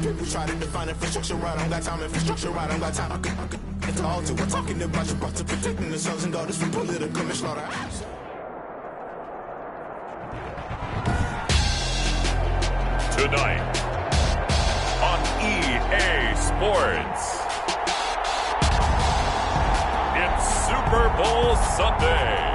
People try to define infrastructure right, I don't got time. Infrastructure right, I don't got time. I could it's all to. We're talking about you, about to protecting the sons and daughters from political manslaughter. Tonight on EA Sports, it's Super Bowl Sunday.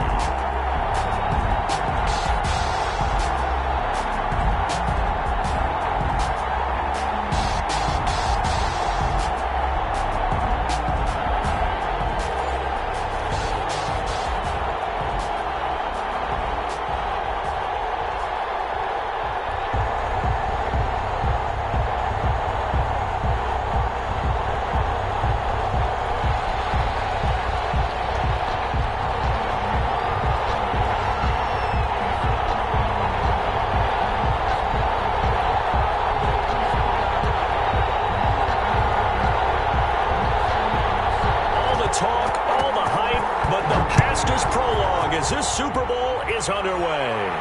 This Super Bowl is underway.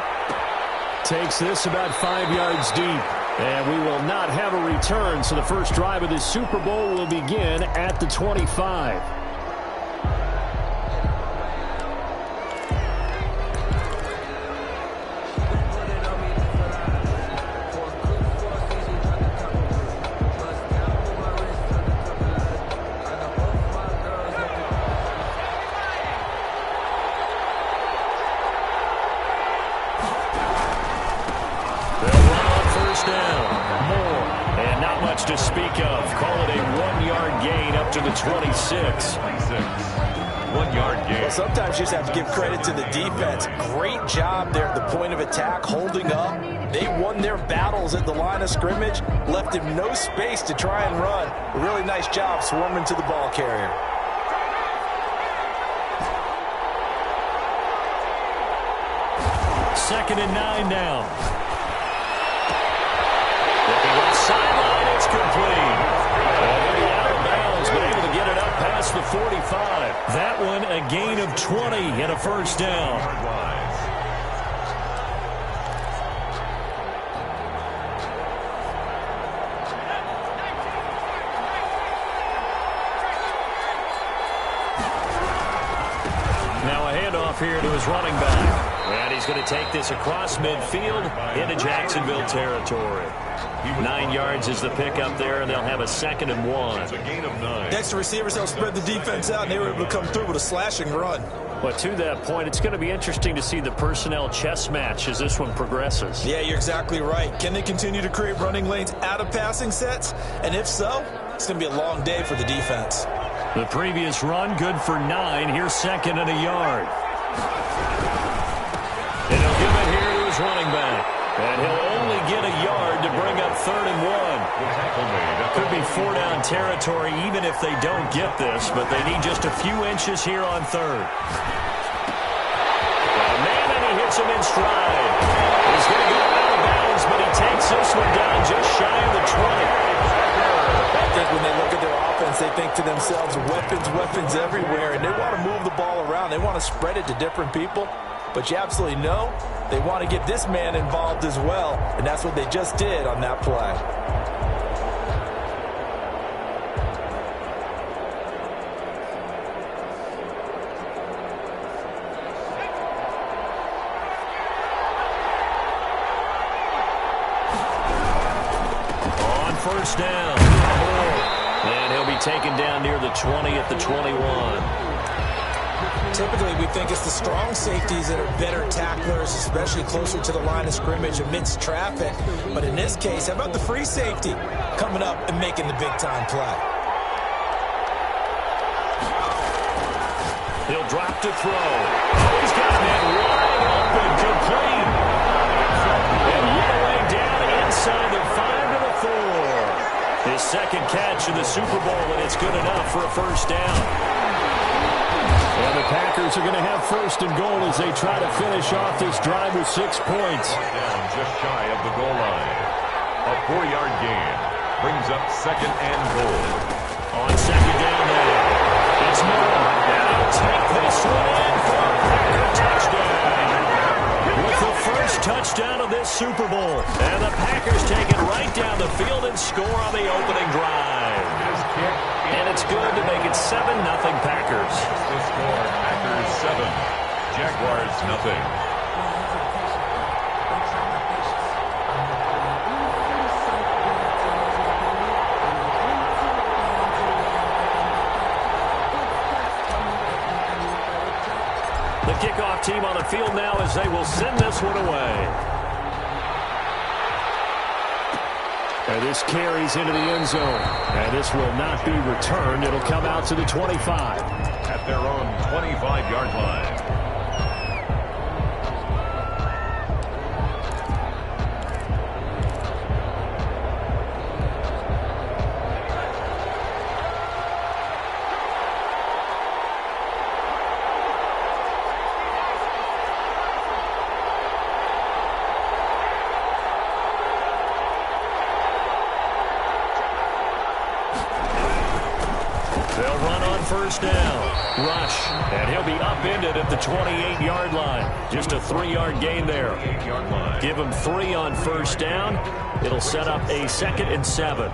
Takes this about 5 yards deep. And we will not have a return, so the first drive of this Super Bowl will begin at the 25. To speak of, call it a 1-yard gain up to the 26. 1-yard gain. Well, sometimes you just have to give credit to the defense. Great job there at the point of attack, holding up. They won their battles at the line of scrimmage, left him no space to try and run. A really nice job swarming to the ball carrier. Second and 9 now. Sideline, it's complete. Already out of bounds, but able to get it up past the 45. That one a gain of 20 and a first down. Now a handoff here to his running back. And he's going to take this across midfield into Jacksonville territory. 9 yards is the pickup there, and they'll have a 2nd and 1. It's a gain of 9. Next, the receivers help spread the defense out, and they were able to come through with a slashing run. But to that point, it's going to be interesting to see the personnel chess match as this one progresses. Yeah, you're exactly right. Can they continue to create running lanes out of passing sets? And if so, it's going to be a long day for the defense. The previous run, good for 9. Here's 2nd and a yard. And he'll give it here to his running back. And he'll only get a yard to bring up 3rd and 1. Could be 4-down territory even if they don't get this, but they need just a few inches here on 3rd. Got a man, and he hits him in stride. He's going to go out of bounds, but he takes this one down just shy of the 20. I think when they look at their offense, they think to themselves, weapons everywhere, and they want to move the ball around. They want to spread it to different people. But you absolutely know they want to get this man involved as well, and that's what they just did on that play. On first down, and he'll be taken down near the 20 at the 21. Typically, we think it's the strong safeties that are better tacklers, especially closer to the line of scrimmage amidst traffic. But in this case, how about the free safety coming up and making the big-time play? He'll drop to throw. Oh, he's got that wide open, complete. And all the way down inside the 5 to the 4. His 2nd catch of the Super Bowl, and it's good enough for a first down. And the Packers are going to have 1st and goal as they try to finish off this drive with 6 points. Down just shy of the goal line. A 4-yard gain brings up 2nd and goal. On 2nd down now, it's Moore. And he'll take this one in for a Packer touchdown. With the first first touchdown of this Super Bowl. And the Packers take it right down the field and score on the opening drive. And it's good to make it 7-0 Packers. The score, Packers 7, Jaguars 0. The kickoff team on the field now as they will send this one away. And this carries into the end zone. And this will not be returned. It'll come out to the 25. At their own 25-yard line. They'll run on first down. Rush. And he'll be upended at the 28-yard line. Just a 3-yard gain there. 8-yard line. Give him 3 on first down. It'll set up a 2nd and 7.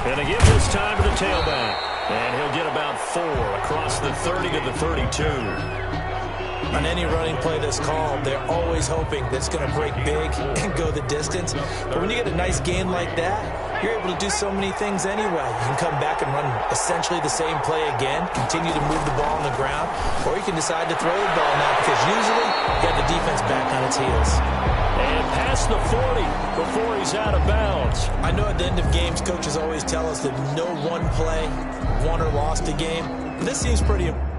And they give this time to the tailback. And he'll get about 4 across the 30 to the 32. On any running play that's called, they're always hoping that it's going to break big and go the distance. But when you get a nice gain like that, you're able to do so many things anyway. You can come back and run essentially the same play again, continue to move the ball on the ground, or you can decide to throw the ball now because usually you have the defense back on its heels. And past the 40 before he's out of bounds. I know at the end of games, coaches always tell us that no one play won or lost a game. But this seems pretty important.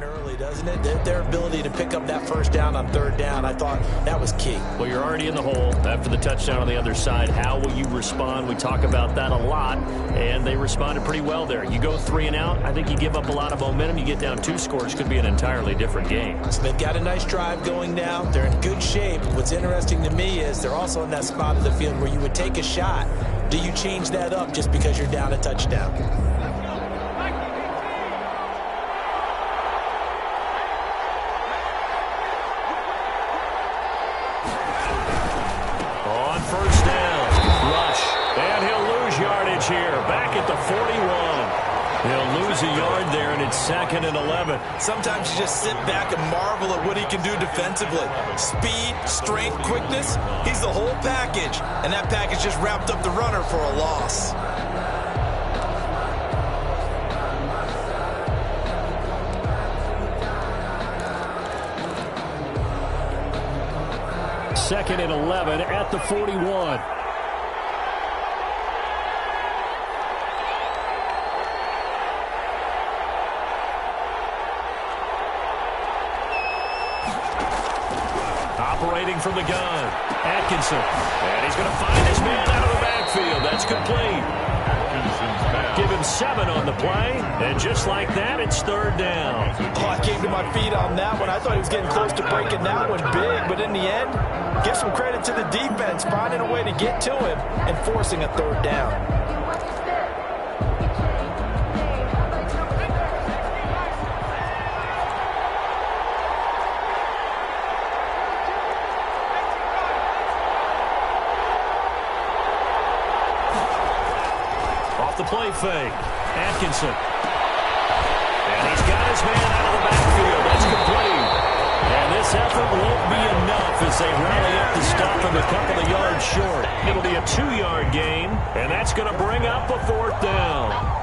Early, doesn't it? Their ability to pick up that first down on third down, I thought that was key. Well, you're already in the hole after the touchdown on the other side. How will you respond? We talk about that a lot, and they responded pretty well there. You go 3 and out, I think you give up a lot of momentum. You get down 2 scores, could be an entirely different game. So they've got a nice drive going now. They're in good shape. What's interesting to me is they're also in that spot of the field where you would take a shot. Do you change that up just because you're down a touchdown? Here, back at the 41. He'll lose a yard there, and it's 2nd and 11. Sometimes you just sit back and marvel at what he can do defensively. Speed, strength, quickness, he's the whole package. And that package just wrapped up the runner for a loss. Second and 11 at the 41. Operating from the gun, Atkinson. And he's going to find his man out of the backfield. That's complete. Give him 7 on the play. And just like that, it's 3rd down. Oh, I came to my feet on that one. I thought he was getting close to breaking that one big. But in the end, give some credit to the defense, finding a way to get to him and forcing a 3rd down. The play fake. Atkinson. And he's got his man out of the backfield. That's complete. And this effort won't be enough as they rally up to stop him a couple of yards short. It'll be a 2-yard gain, and that's going to bring up a 4th down.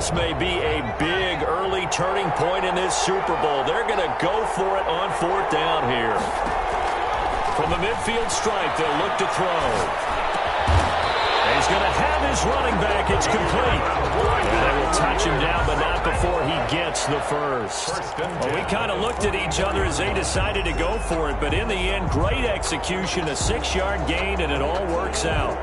This may be a big early turning point in this Super Bowl. They're going to go for it on 4th down here. From the midfield stripe, they'll look to throw. He's going to have his running back. It's complete. And they will touch him down, but not before he gets the first. Well, we kind of looked at each other as they decided to go for it, but in the end, great execution, a 6-yard gain, and it all works out.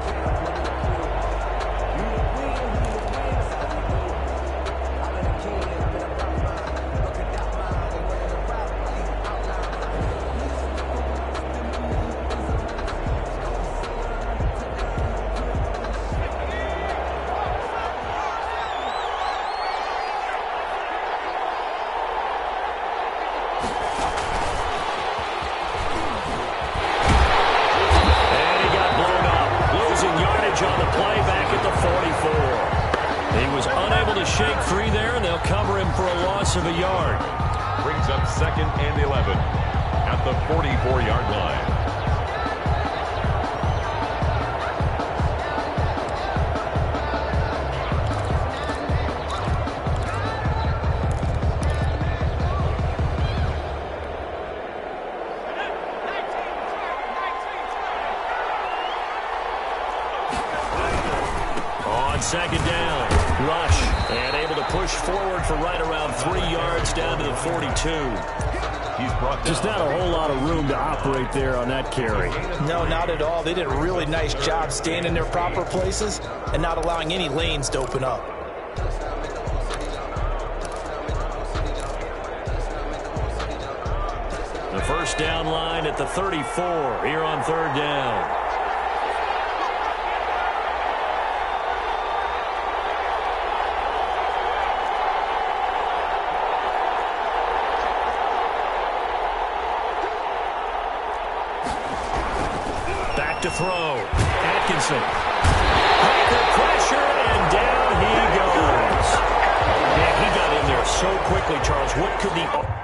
Of a yard. Brings up 2nd and 11 at the 44-yard line. On 2nd down, rush, and able to push forward for right around 3 yards down to the 42. He's brought down. Just not a whole lot of room to operate there on that carry. No, not at all. They did a really nice job staying in their proper places and not allowing any lanes to open up. The first down line at the 34 here on 3rd down. To throw. Atkinson. Under pressure, and down he goes. Yeah, he got in there so quickly, Charles. What could the...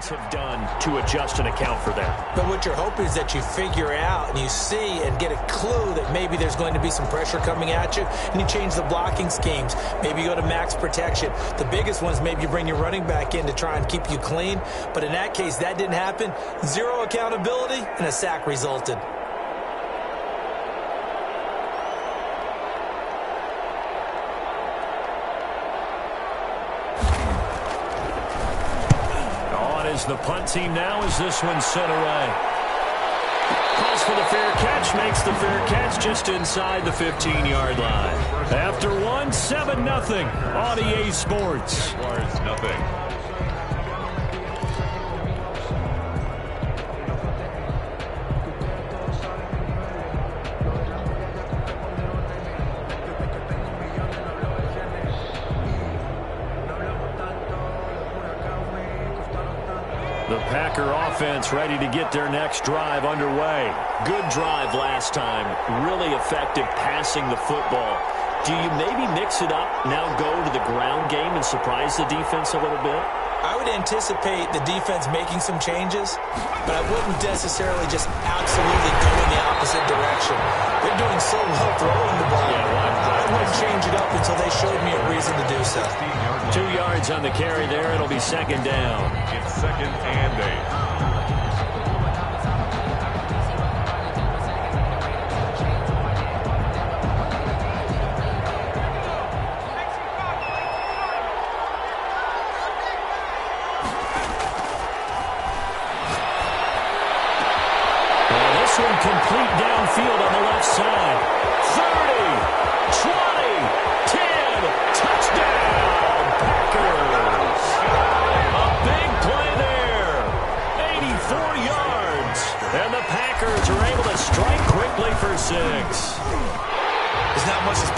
have done to adjust and account for that. But what you're hoping is that you figure out and you see and get a clue that maybe there's going to be some pressure coming at you, and you change the blocking schemes. Maybe you go to max protection. The biggest ones, maybe you bring your running back in to try and keep you clean. But in that case, that didn't happen. Zero accountability, and a sack resulted. The punt team now as this one sent away. Calls for the fair catch, makes the fair catch just inside the 15-yard line. After one, 7-0 on EA Sports. Nothing. Packer offense ready to get their next drive underway. Good drive last time. Really effective passing the football. Do you maybe mix it up, now go to the ground game and surprise the defense a little bit? I would anticipate the defense making some changes, but I wouldn't necessarily just absolutely go in the opposite direction. They're doing so well throwing the ball. I wouldn't change it up until they showed me a reason to do so. 2 yards on the carry there. It'll be 2nd down. It's 2nd and 8. Complete downfield on the left side. 30, 20, 10, touchdown, Packers. A big play there.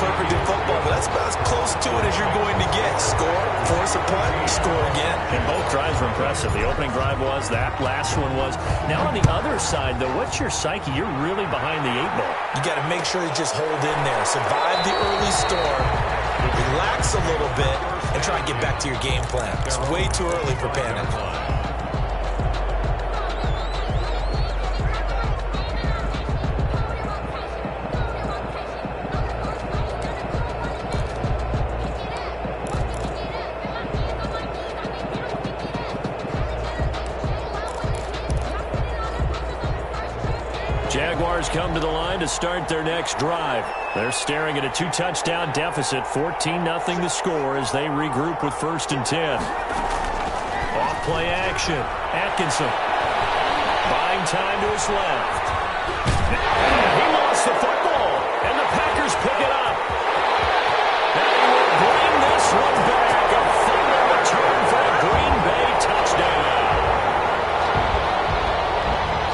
perfect in football, but that's about as close to it as you're going to get. Score, force a punt, score again. And both drives were impressive. The opening drive was, that last one was. Now on the other side, though, what's your psyche? You're really behind the 8 ball. You got to make sure you just hold in there. Survive the early storm, relax a little bit, and try and get back to your game plan. It's way too early for panic. Jaguars come to the line to start their next drive. They're staring at a 2-touchdown deficit, 14-0 the score as they regroup with 1st and 10. Off play action. Atkinson buying time to his left. He lost the football, and the Packers pick it up. And he will bring this one back. A final return for a Green Bay touchdown.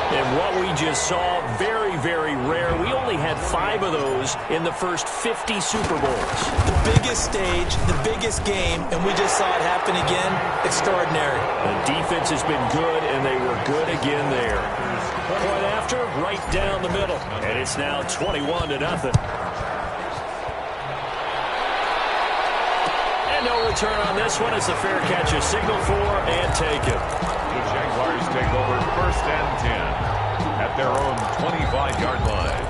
And what we just saw, very, very rare. We only had 5 of those in the first 50 Super Bowls. The biggest stage, the biggest game, and we just saw it happen again. Extraordinary. The defense has been good, and they were good again there. Point after, right down the middle. And it's now 21-0. And no return on this one. It's a fair catch, a signal for, and take it. The Jaguars take over 1st and 10 at their own 25-yard line.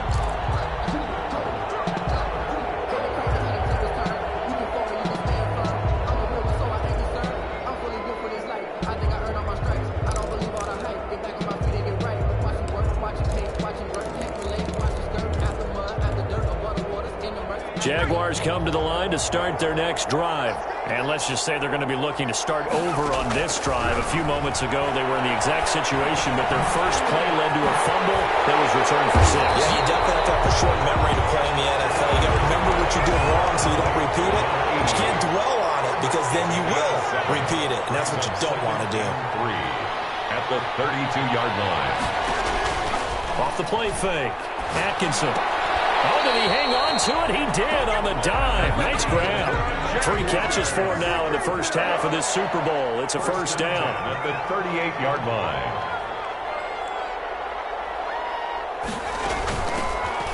Jaguars come to the line to start their next drive. And let's just say they're going to be looking to start over on this drive. A few moments ago, they were in the exact situation, but their first play led to a fumble that was returned for 6. Yeah, you definitely have to have a short memory to play in the NFL. You got to remember what you did wrong so you don't repeat it. But you can't dwell on it because then you will repeat it, and that's what you don't want to do. 3 at the 32-yard line. Off the play fake. Atkinson. Oh, did he hang on to it? He did on the dive. Nice grab. 3 catches for him now in the first half of this Super Bowl. It's a first down. At the 38-yard line.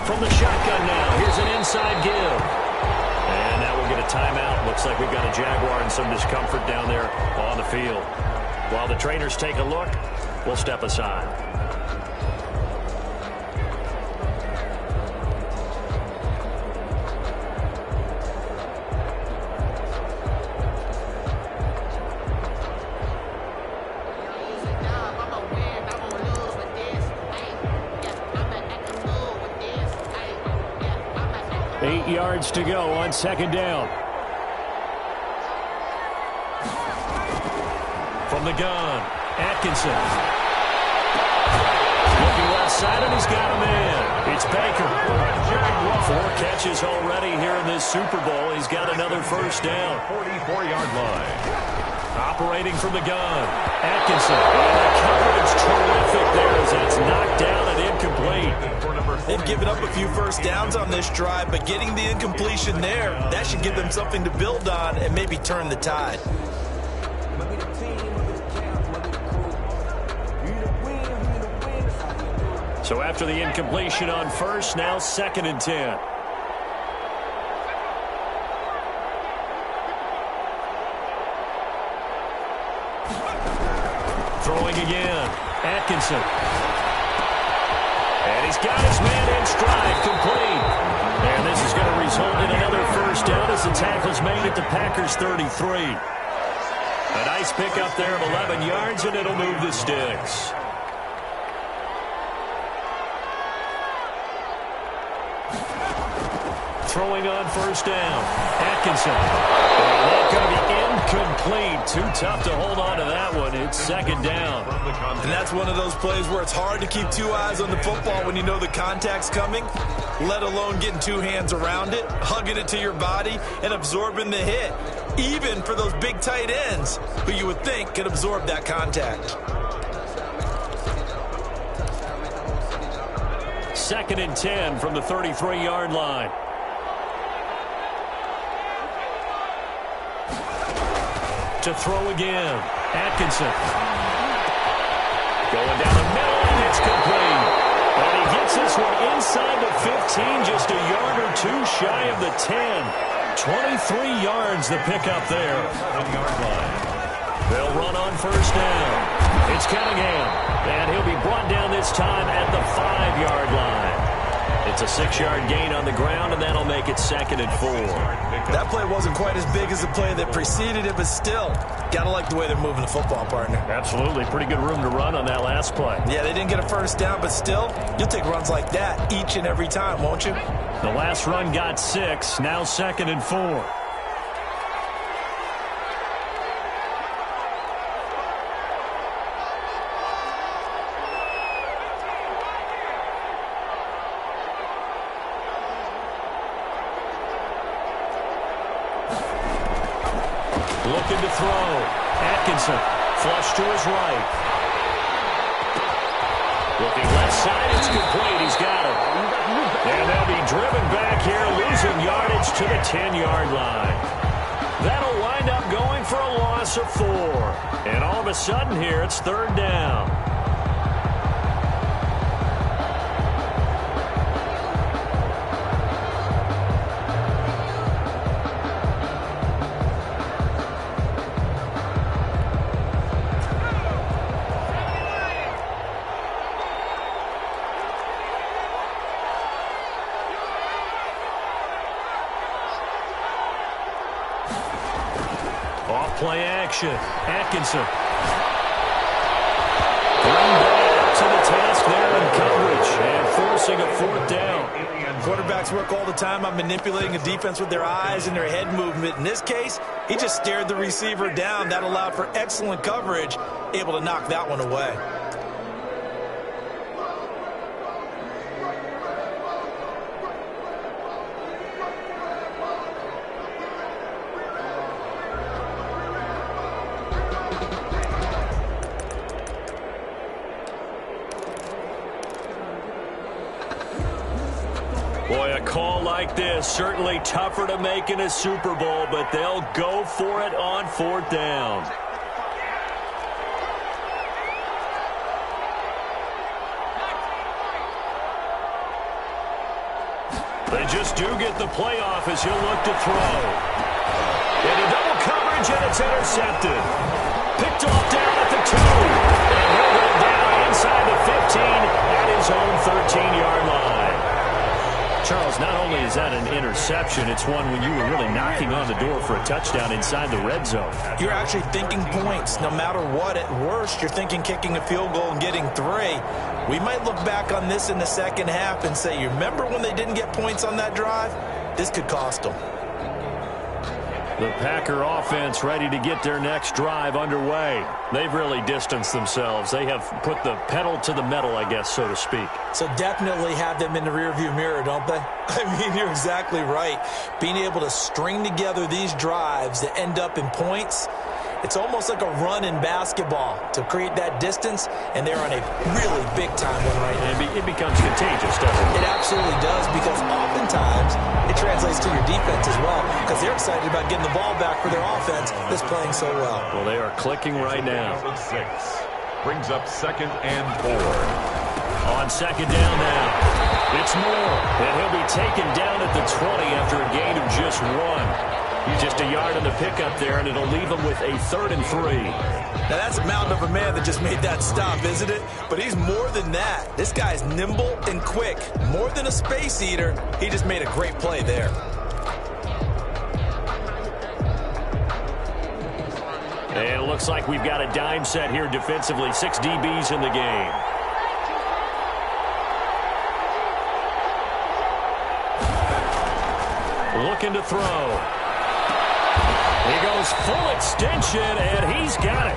From the shotgun now, here's an inside give. And now we'll get a timeout. Looks like we've got a Jaguar in some discomfort down there on the field. While the trainers take a look, we'll step aside. Eight yards to go on 2nd down. From the gun, Atkinson. Looking left side, and he's got him in. It's Baker. 4 catches already here in this Super Bowl. He's got another first down. 44-yard line. Operating from the gun, Atkinson. And the coverage terrific there as it's knocked down and incomplete. They've given up a few first downs on this drive, but getting the incompletion there, that should give them something to build on and maybe turn the tide. So after the incompletion on first, now 2nd and 10. Throwing again, Atkinson. And he's got his man in stride, complete. And this is going to result in another first down as the tackle's made at the Packers' 33. A nice pickup there of 11 yards, and it'll move the sticks. Throwing on first down, Atkinson. That going to be incomplete. Too tough to hold on to that one. It's 2nd down. And that's one of those plays where it's hard to keep 2 eyes on the football when you know the contact's coming, let alone getting 2 hands around it, hugging it to your body, and absorbing the hit. Even for those big tight ends who you would think could absorb that contact. 2nd and 10 from the 33-yard line. to throw again. Atkinson. Going down the middle, and it's complete. And he gets this one inside the 15, just a yard or two shy of the 10. 23 yards the pickup there. 1-yard line. They'll run on first down. It's Cunningham, and he'll be brought down this time at the 5-yard line. It's a 6-yard gain on the ground, and that'll make it 2nd and 4. That play wasn't quite as big as the play that preceded it, but still, gotta like the way they're moving the football, partner. Absolutely. Pretty good room to run on that last play. Yeah, they didn't get a first down, but still, you'll take runs like that each and every time, won't you? The last run got 6, now 2nd and 4. Looking to throw. Atkinson, flush to his right. Looking left side, it's complete. He's got it. And they'll be driven back here, losing yardage to the 10-yard line. That'll wind up going for a loss of 4. And all of a sudden here, it's 3rd down. Play action. Atkinson. Bring back to the task there in coverage and forcing a 4th down. Quarterbacks work all the time on manipulating a defense with their eyes and their head movement. In this case, he just stared the receiver down. That allowed for excellent coverage, able to knock that one away. Boy, a call like this, certainly tougher to make in a Super Bowl, but they'll go for it on 4th down. They just do get the playoff as he'll look to throw. Into double coverage, and it's intercepted. Picked off down at the 2. And he'll go down inside the 15 at his own 13-yard line. Charles, not only is that an interception, it's one when you were really knocking on the door for a touchdown inside the red zone. You're actually thinking points. No matter what, at worst, you're thinking kicking a field goal and getting 3. We might look back on this in the second half and say, you remember when they didn't get points on that drive? This could cost them. The Packer offense ready to get their next drive underway. They've really distanced themselves. They have put the pedal to the metal, I guess, so to speak. So definitely have them in the rearview mirror, don't they? I mean, you're exactly right. Being able to string together these drives that end up in points, it's almost like a run in basketball to create that distance, and they're on a really big-time one right now. It becomes contagious, doesn't it? It absolutely does, because oftentimes it translates to your defense as well, because they're excited about getting the ball back for their offense that's playing so well. Well, they are clicking right now. 6 brings up 2nd and 4. On 2nd down now, it's Moore, and he'll be taken down at the 20 after a gain of just 1. Just a yard on the pickup there, and it'll leave him with a 3rd and 3. Now, that's a mountain of a man that just made that stop, isn't it? But he's more than that. This guy's nimble and quick. More than a space eater, he just made a great play there. And it looks like we've got a dime set here defensively. 6 DBs in the game. Looking to throw. He goes full extension, and he's got it.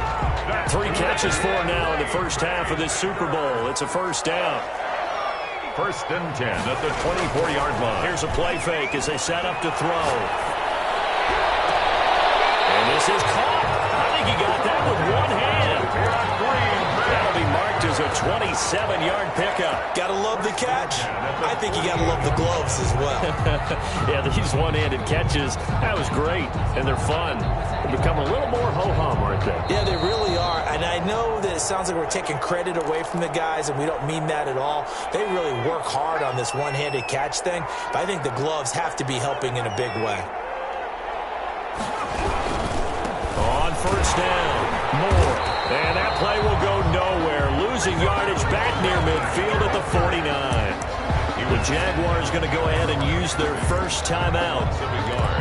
3 catches for him now in the first half of this Super Bowl. It's a 1st down. 1st and 10 at the 24-yard line. Here's a play fake as they set up to throw. And this is caught. I think he got that with one hand. That'll be marked as is a 27-yard pickup. Gotta love the catch. I think you gotta love the gloves as well. Yeah, these one-handed catches, that was great, and they're fun. They become a little more ho-hum, aren't they? Yeah, they really are. And I know that it sounds like we're taking credit away from the guys, and we don't mean that at all. They really work hard on this one-handed catch thing, but I think the gloves have to be helping in a big way. On first down, Moore. And that play will go nowhere. Losing yardage back near midfield at the 49. The Jaguars going to go ahead and use their first timeout.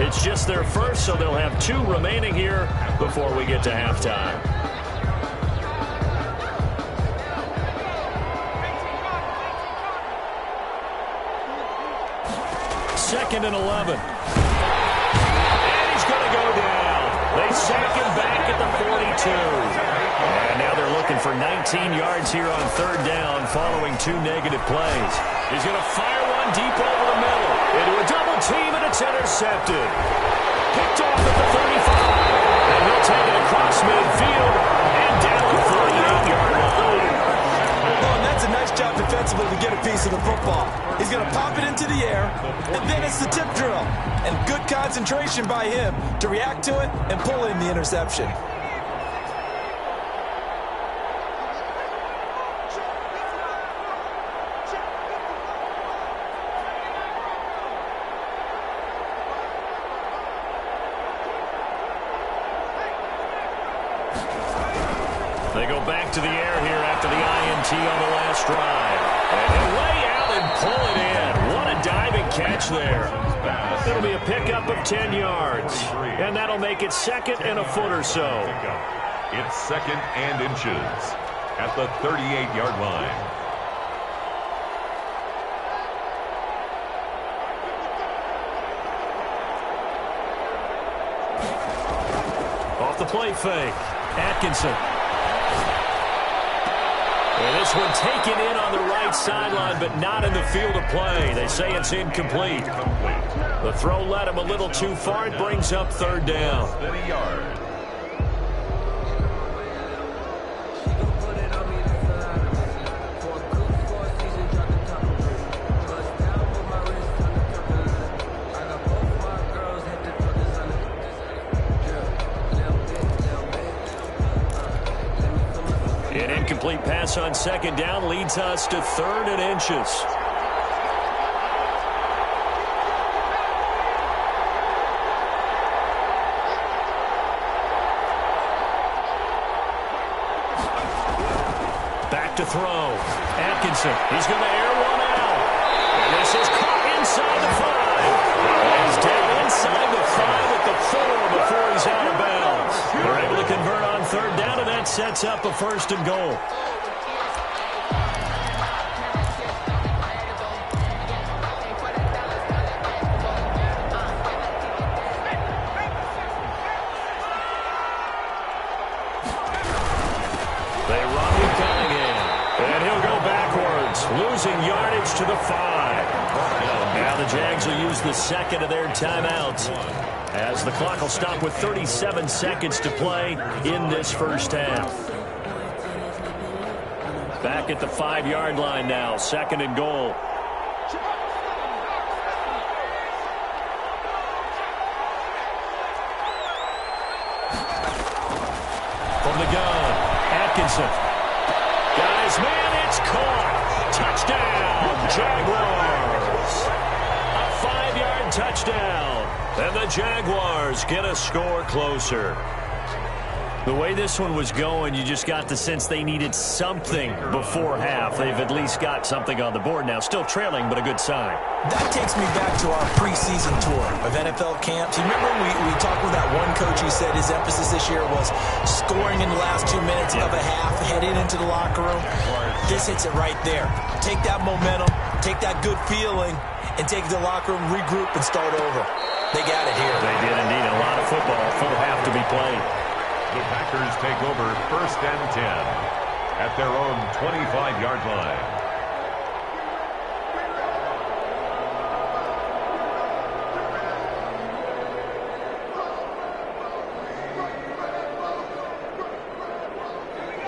It's just their first, so they'll have 2 remaining here before we get to halftime. Second and 11. And he's going to go down. They sack him back at the 42. And now they're looking for 19 yards here on third down following 2 negative plays. He's going to fire one deep over the middle. Into a double team, and it's intercepted. Picked off at the 35. And he'll take it across midfield and down the 48-yard line. Oh, and that's a nice job defensively to get a piece of the football. He's going to pop it into the air, and then it's the tip drill. And good concentration by him to react to it and pull in the interception. They go back to the air here after the INT on the last drive. And they lay out and pull it in. What a diving catch there. It'll be a pickup of 10 yards. And that'll make it second and a foot or so. It's second and inches at the 38-yard line. Off the play fake. Atkinson. And this one taken in on the right sideline, but not in the field of play. They say it's incomplete. The throw led him a little too far. It brings up third down. 30 yards. An incomplete pass on second down leads us to third and inches. Back to throw. Atkinson. He's going to air one out. And this is caught inside the 5. He's down inside the 5 at the 4 before he's out of bounds. They're able to convert on third down, and that sets up a first and goal. They run with Cunningham, and he'll go backwards, losing yardage to the 5. Now the Jags will use the second of their timeouts, as the clock will stop with 37 seconds to play in this first half. Back at the 5-yard line now, second and goal. From the gun, Atkinson. Got his man, it's caught. Touchdown, Jaguars. A 5-yard touchdown. And the Jaguars get a score closer. The way this one was going, you just got the sense they needed something before half. They've at least got something on the board now. Still trailing, but a good sign. That takes me back to our preseason tour of NFL camps. You remember we talked with that one coach who said his emphasis this year was scoring in the last 2 minutes of a half, heading into the locker room. This hits it right there. Take that momentum, take that good feeling, and take it to the locker room, regroup, and start over. They got it here. They did indeed. A lot of football, full half to be played. The Packers take over first and 10 at their own 25-yard line.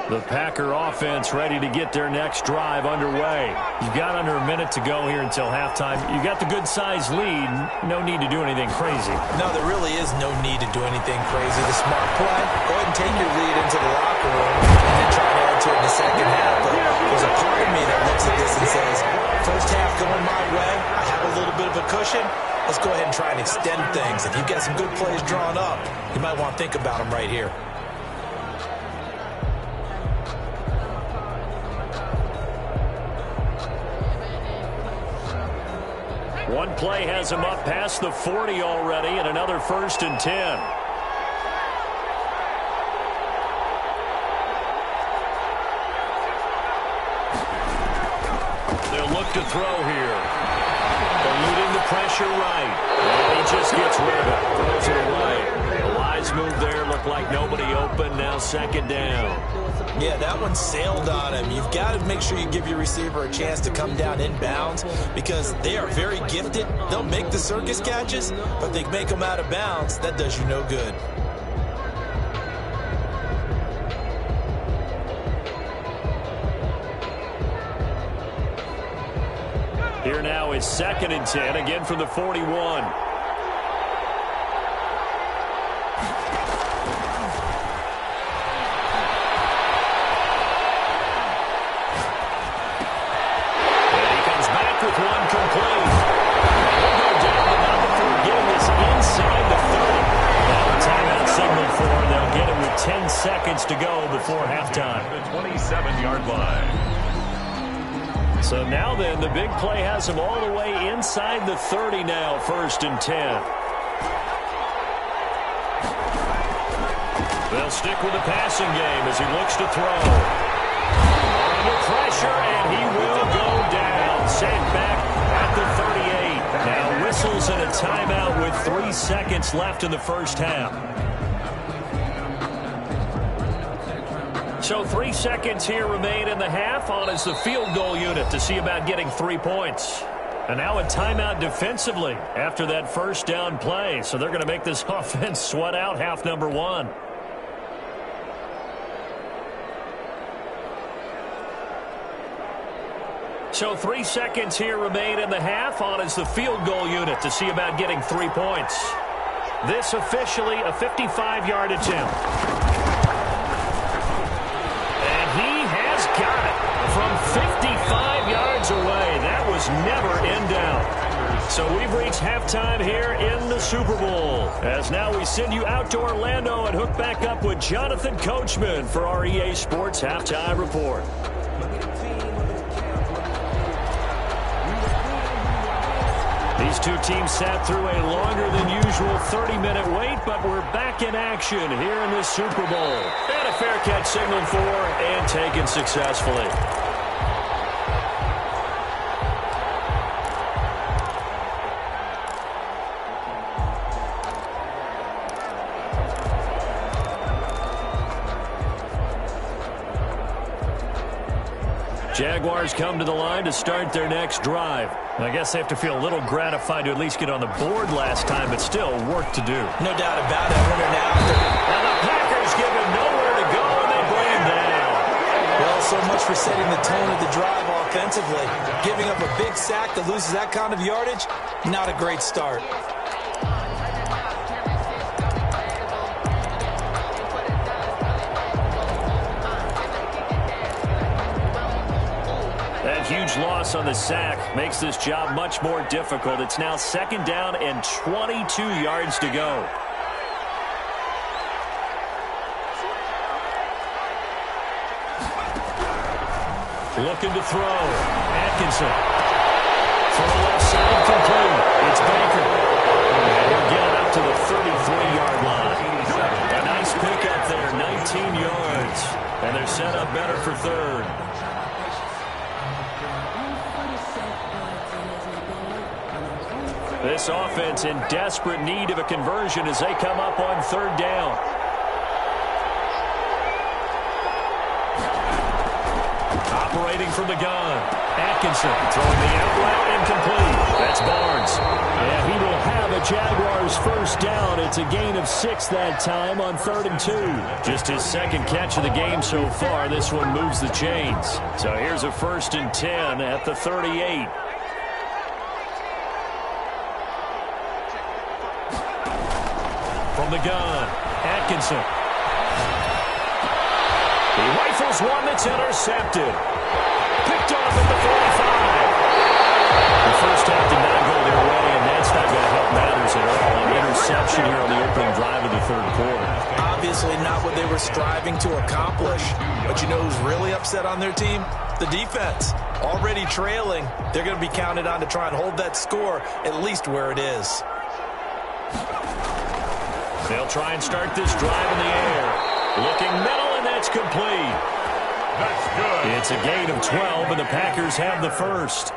The Packer offense ready to get their next drive underway. You've got under a minute to go here until halftime. You've got the good-sized lead. No need to do anything crazy. No, there really is no need to do anything crazy. The smart play, go ahead and take your lead into the locker room and then try to add to it in the second half. But there's a part of me that looks at this and says, first half going my way, I have a little bit of a cushion. Let's go ahead and try and extend things. If you've got some good plays drawn up, you might want to think about them right here. One play has him up past the 40 already, and another 1st and 10. They'll look to throw here. Eluding the pressure right. And he just gets rid of it. Throws it away. The wise move there. Looked like nobody open. Now 2nd down. Yeah, that one sailed on him. You've got to make sure you give your receiver a chance to come down inbounds because they are very gifted. They'll make the circus catches, but they make them out of bounds. That does you no good. Here now is 2nd and 10, again from the 41. Seconds to go before halftime. The 27-yard line. So now then, the big play has him all the way inside the 30 now, 1st and 10. They'll stick with the passing game as he looks to throw. Under pressure, and he will go down. Sacked back at the 38. Now whistles and a timeout with 3 seconds left in the first half. So 3 seconds here remain in the half. On is the field goal unit to see about getting 3 points. And now a timeout defensively after that first down play. So they're going to make this offense sweat out half number 1. So 3 seconds here remain in the half. On is the field goal unit to see about getting 3 points. This officially a 55-yard attempt. Got it from 55 yards away. That was never in doubt. So we've reached halftime here in the Super Bowl. As now we send you out to Orlando and hook back up with Jonathan Coachman for our EA Sports Halftime Report. These two teams sat through a longer than usual 30-minute wait, but we're back in action here in the Super Bowl. And a fair catch signaled for and taken successfully. Jaguars come to the line to start their next drive. I guess they have to feel a little gratified to at least get on the board last time, but still work to do. No doubt about it. Winner now. And the Packers give him nowhere to go, and they bring him down. Well, so much for setting the tone of the drive offensively. Giving up a big sack that loses that kind of yardage, not a great start. That huge loss on the sack makes this job much more difficult. It's now 2nd down and 22 yards to go. Looking to throw. Atkinson. Throw left side complete. It's Baker. And he'll get it up to the 33-yard line. A nice pickup there, 19 yards. And they're set up better for 3rd. This offense in desperate need of a conversion as they come up on 3rd down. Operating from the gun. Atkinson throwing the out route incomplete. That's Barnes. And he will have a Jaguars first down. It's a gain of 6 that time on 3rd and 2. Just his second catch of the game so far. This one moves the chains. So here's a 1st and 10 at the 38. From the gun, Atkinson. He rifles one that's intercepted. Picked off at the 45. The first half did not go their way, and that's not going to help matters at all. An interception here on the opening drive of the 3rd quarter. Obviously not what they were striving to accomplish. But you know who's really upset on their team? The defense. Already trailing. They're going to be counted on to try and hold that score at least where it is. They'll try and start this drive in the air. Looking middle, and that's complete. That's good. It's a gain of 12, and the Packers have the first.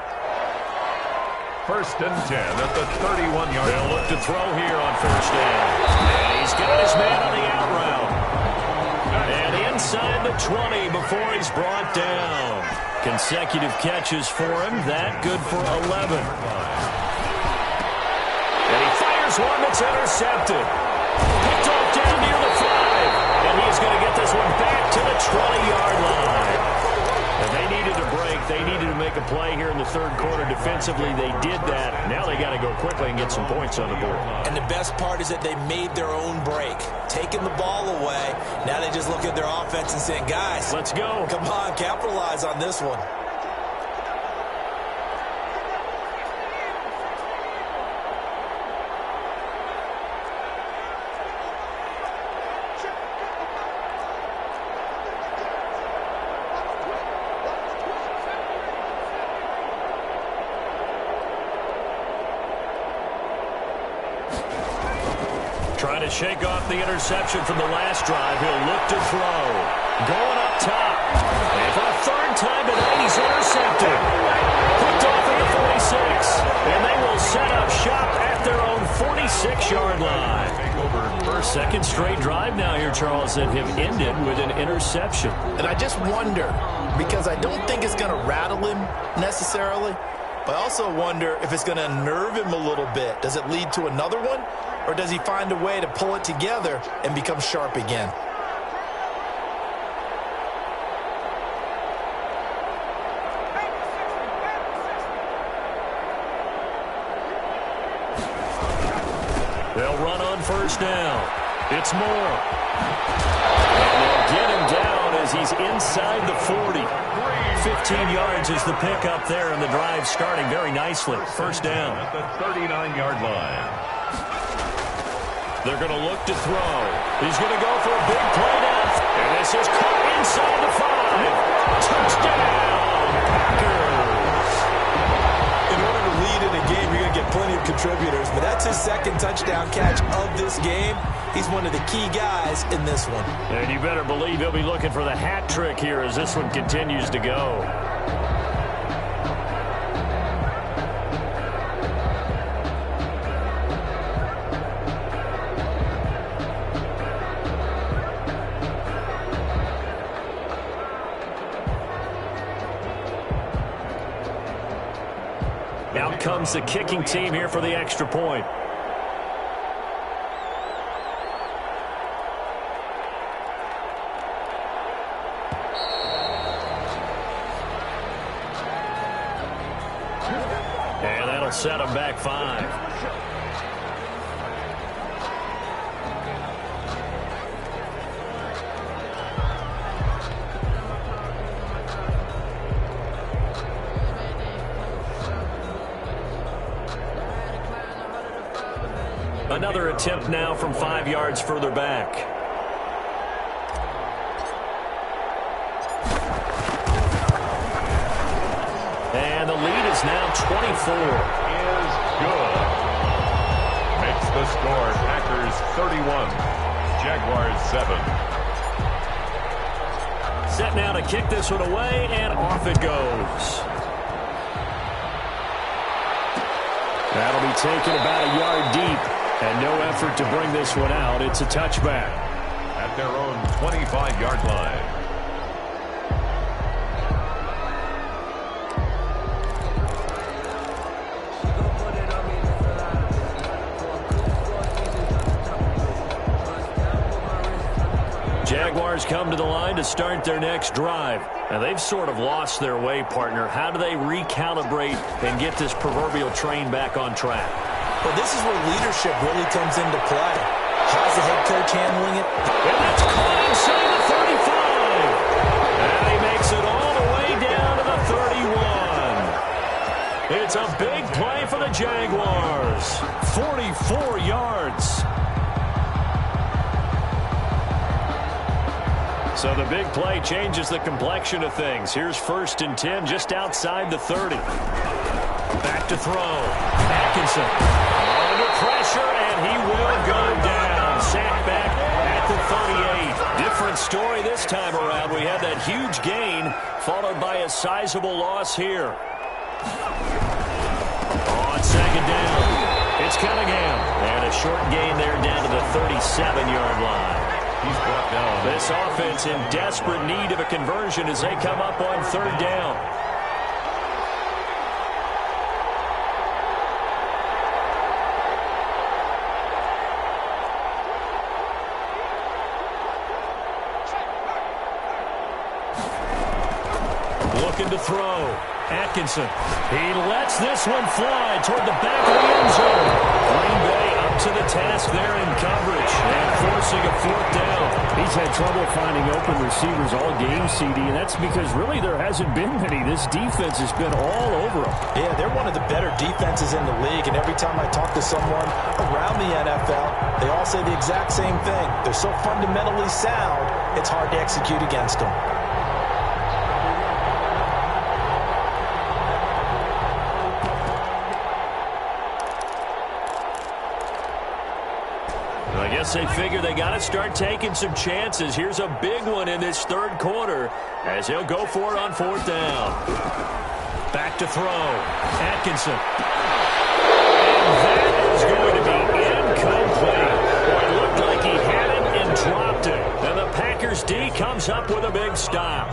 1st and 10 at the 31-yard. They'll look to throw here on 1st down. And he's got his man on the out route. And inside the 20 before he's brought down. Consecutive catches for him. That good for 11. And he fires one that's intercepted. Picked off down near the 5. And he's going to get this one back to the 20-yard line. And they needed a break. They needed to make a play here in the 3rd quarter. Defensively, they did that. Now they got to go quickly and get some points on the board. And the best part is that they made their own break. Taking the ball away. Now they just look at their offense and saying, guys, let's go. Come on, capitalize on this one. Trying to shake off the interception from the last drive. He'll look to throw. Going up top. And for a 3rd time tonight, he's intercepted. Picked off at the 46. And they will set up shop at their own 46-yard line. Second straight drive now here, Charles, that have ended with an interception. And I just wonder, because I don't think it's going to rattle him necessarily, but I also wonder if it's going to unnerve him a little bit. Does it lead to another one? Or does he find a way to pull it together and become sharp again? They'll run on 1st down. It's Moore. And they'll get him down as he's inside the 40. 15 yards is the pickup there, and the drive starting very nicely. 1st down. At the 39-yard line. They're going to look to throw. He's going to go for a big play now. And this is caught inside the 5. Touchdown, Packers. In order to lead in a game, you're going to get plenty of contributors. But that's his 2nd touchdown catch of this game. He's one of the key guys in this one. And you better believe he'll be looking for the hat trick here as this one continues to go. Out comes the kicking team here for the extra point. And that'll set them back 5. Another attempt now from 5 yards further back. And the lead is now 24. Is good. Makes the score Packers 31, Jaguars 7. Set now to kick this one away, and off it goes. That'll be taken about a yard deep. And no effort to bring this one out. It's a touchback. At their own 25-yard line. Jaguars come to the line to start their next drive. Now, they've sort of lost their way, partner. How do they recalibrate and get this proverbial train back on track? Well, this is where leadership really comes into play. How's the head coach handling it? And that's caught inside the 35. And he makes it all the way down to the 31. It's a big play for the Jaguars. 44 yards. So the big play changes the complexion of things. Here's 1st and 10 just outside the 30. Back to throw. Atkinson under pressure, and he will go down. Sacked back at the 38. Different story this time around. We had that huge gain followed by a sizable loss here. On 2nd down, it's Cunningham. And a short gain there down to the 37-yard line. He's brought down. This offense in desperate need of a conversion as they come up on 3rd down. Looking to throw. Atkinson. He lets this one fly toward the back of the end zone. Green Bay up to the task there in coverage and forcing a 4th down. He's had trouble finding open receivers all game, CD, and that's because really there hasn't been many. This defense has been all over them. Yeah, they're one of the better defenses in the league, and every time I talk to someone around the NFL, they all say the exact same thing. They're so fundamentally sound, it's hard to execute against them. I guess they figure they got to start taking some chances. Here's a big one in this 3rd quarter as he'll go for it on 4th down. Back to throw. Atkinson. And that is going to be incomplete. Well, it looked like he had it and dropped it. And the Packers D comes up with a big stop.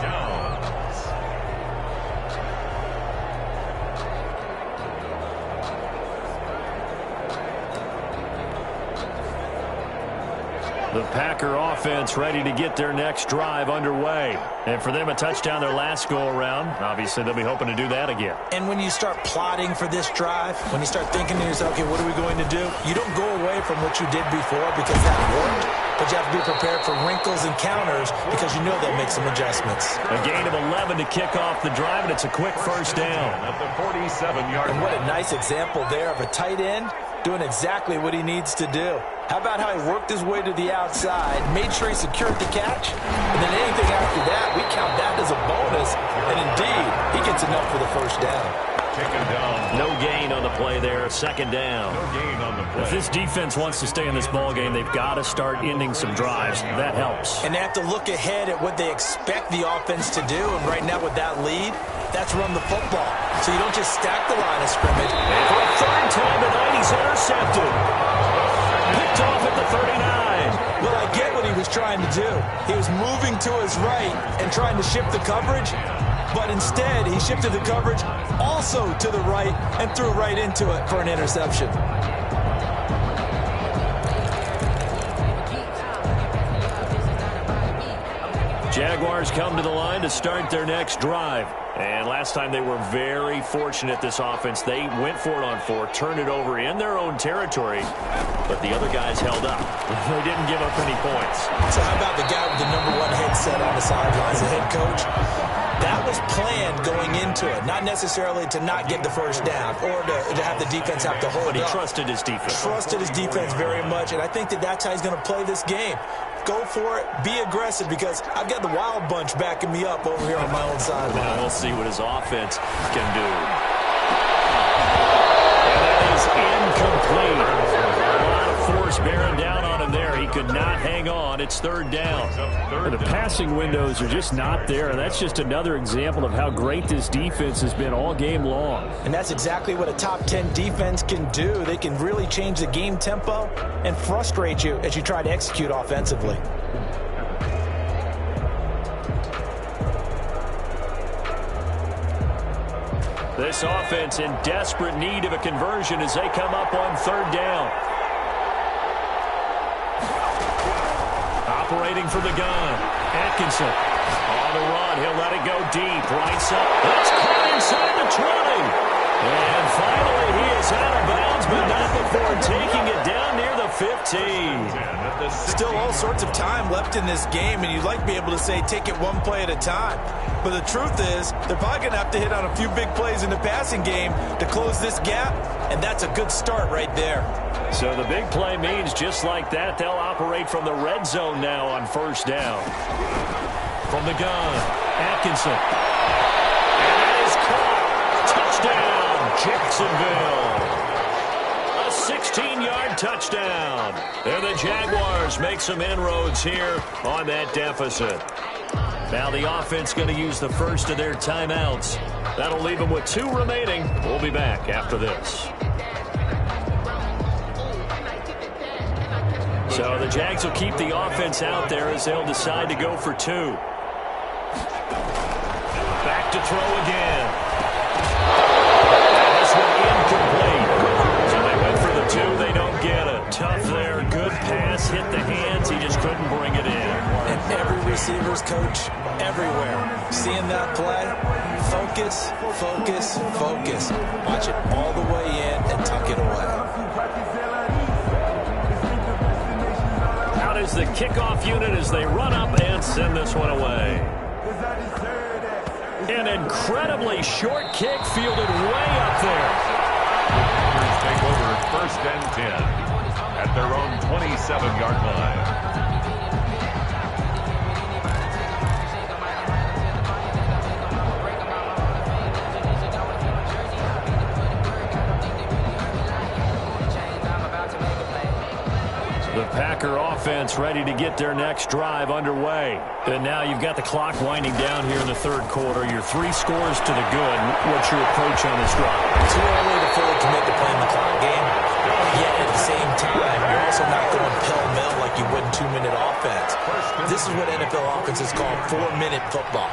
The Packer offense ready to get their next drive underway. And for them, a touchdown their last go-around. Obviously, they'll be hoping to do that again. And when you start plotting for this drive, when you start thinking to yourself, okay, what are we going to do? You don't go away from what you did before because that worked. But you have to be prepared for wrinkles and counters because you know they'll make some adjustments. A gain of 11 to kick off the drive, and it's a quick 1st down. At the 47-yard line. And what a nice example there of a tight end doing exactly what he needs to do. How about how he worked his way to the outside, made sure he secured the catch, and then anything after that, we count that as a bonus. And indeed, he gets enough for the 1st down. Taken down. No gain on the play there. 2nd down. No gain on the play. If this defense wants to stay in this ball game, they've got to start ending some drives. That helps. And they have to look ahead at what they expect the offense to do. And right now with that lead, that's run the football. So you don't just stack the line of scrimmage. And for a 3rd time tonight, he's intercepted. Picked off at the 39. Well, I get what he was trying to do. He was moving to his right and trying to shift the coverage. But instead, he shifted the coverage also to the right and threw right into it for an interception. Jaguars come to the line to start their next drive. And last time they were very fortunate, this offense. They went for it on 4, turned it over in their own territory, but the other guys held up. They didn't give up any points. So how about the guy with the #1 headset on the sidelines, the head coach? That was planned going into it, not necessarily to not get the 1st down or to have the defense have to hold But he up. trusted his defense. Trusted his defense very much, and I think that's how he's going to play this game. Go for it. Be aggressive because I've got the Wild Bunch backing me up over here on my own sideline. Now we'll see what his offense can do. And that is incomplete. A lot of force bearing down on him there. He could not hang on. It's 3rd down. The passing windows are just not there, and that's just another example of how great this defense has been all game long. And that's exactly what a top 10 defense can do. They can really change the game tempo and frustrate you as you try to execute offensively. This offense in desperate need of a conversion as they come up on 3rd down. operating from the gun. Atkinson on the run. He'll let it go deep. Right side. That's caught inside the 20. And finally, he is out of bounds, but not before taking it down near the 15. Still all sorts of time left in this game, and you'd like to be able to say take it one play at a time. But the truth is, they're probably going to have to hit on a few big plays in the passing game to close this gap, and that's a good start right there. So the big play means just like that, they'll operate from the red zone now on first down. From the gun, Atkinson. And that is caught. Touchdown, Jacksonville. A 16-yard touchdown. And the Jaguars make some inroads here on that deficit. Now the offense going to use the first of their timeouts. That'll leave them with 2 remaining. We'll be back after this. So the Jags will keep the offense out there as they'll decide to go for 2. Back to throw again. And this one incomplete. So they went for the 2. They don't get it. Tough there. Good pass. Hit the hands. He just couldn't bring it in. And every receiver's coach everywhere. Seeing that play, focus, focus, focus. Watch it all the way in and tuck it away. Out is the kickoff unit as they run up and send this one away. An incredibly short kick fielded way up there. Take over 1st and 10 at their own 27-yard line. The Packer offense ready to get their next drive underway. And now you've got the clock winding down here in the 3rd quarter. Your 3 scores to the good. What's your approach on this drive? Too early to fully commit to playing the clock game. Yet at the same time, you're also not going pell-mell like you would in 2-minute offense. This is what NFL offenses call 4-minute football.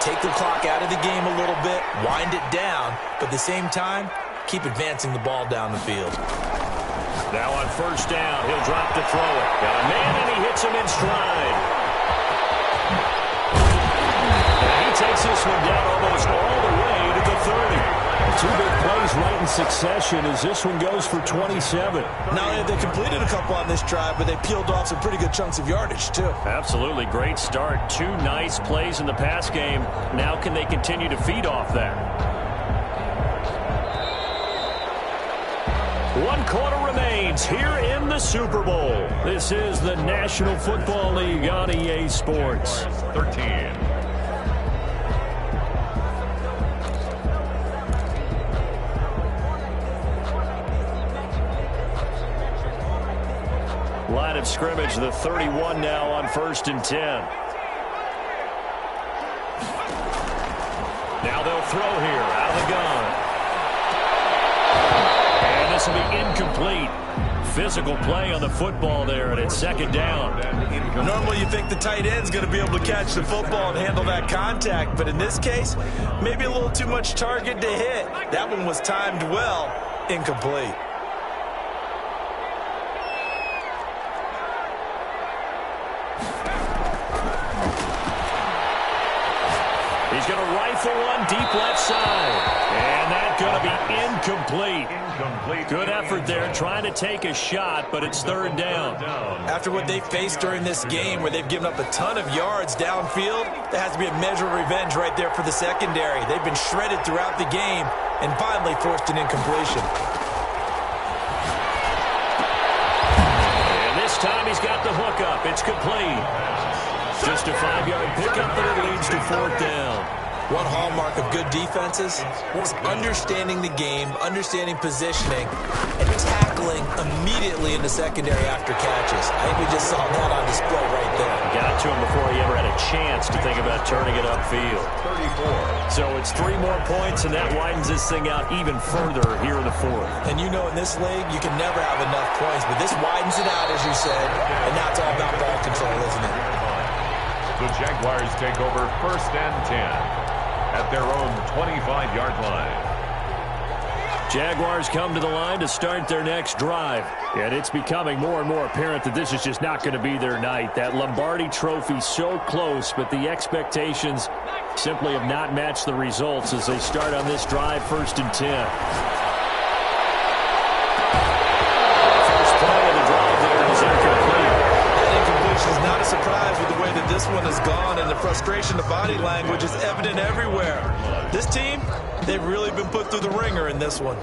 Take the clock out of the game a little bit, wind it down, but at the same time, keep advancing the ball down the field. Now on first down, he'll drop to throw it. Got a man, and he hits him in stride. And he takes this one down almost all the way to the 30. 2 big plays right in succession as this one goes for 27. Not only have they completed a couple on this drive, but they peeled off some pretty good chunks of yardage, too. Absolutely. Great start. 2 nice plays in the pass game. Now can they continue to feed off that? 1 quarter remains here in the Super Bowl. This is the National Football League on EA Sports. 13. Line of scrimmage, the 31 now on 1st and 10. Now they'll throw here out of the gun. And this will be incomplete. Physical play on the football there, and it's 2nd down. Normally you think the tight end's going to be able to catch the football and handle that contact, but in this case, maybe a little too much target to hit. That one was timed well, incomplete. He's going to rifle one deep left side. And that's going to be incomplete. Good effort there trying to take a shot, but it's 3rd down. After what they faced during this game where they've given up a ton of yards downfield, there has to be a measure of revenge right there for the secondary. They've been shredded throughout the game and finally forced an incompletion. And this time he's got the hook up. It's complete. Just a 5-yard pickup, but it leads to 4th down. One hallmark of good defenses is understanding the game, understanding positioning, and tackling immediately in the secondary after catches. I think we just saw that on display right there. Got to him before he ever had a chance to think about turning it upfield. 34. So it's 3 more points, and that widens this thing out even further here in the 4th. And you know in this league, you can never have enough points, but this widens it out, as you said, and now it's all about ball control, isn't it? The Jaguars take over 1st and 10 at their own 25-yard line. Jaguars come to the line to start their next drive. And it's becoming more and more apparent that this is just not going to be their night. That Lombardi Trophy so close, but the expectations simply have not matched the results as they start on this drive, 1st and 10. First play of the drive there is incomplete. That incompletion is not a surprise with the way that this one has gone, and the frustration, the body language is evident everywhere. This team, they've really been put through the ringer in this one.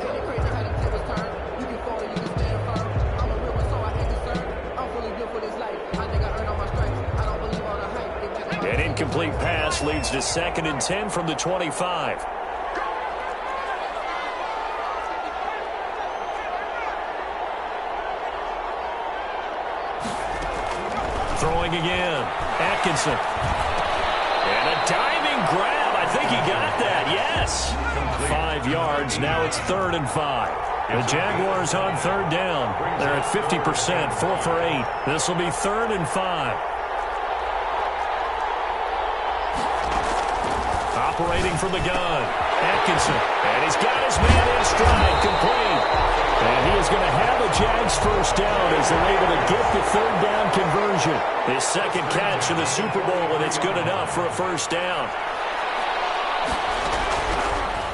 An incomplete pass leads to 2nd and 10 from the 25. Throwing again. Atkinson. And a diving grab. I think he got that. Yes. 5 yards. Now it's 3rd and 5. The Jaguars on 3rd down. They're at 50%, 4 for 8. This will be 3rd and 5. Operating from the gun. Atkinson. And he's got his man in stride. Complete. And he is going to have a Jags first down as they're able to get the 3rd down conversion. His 2nd catch in the Super Bowl, and it's good enough for a first down.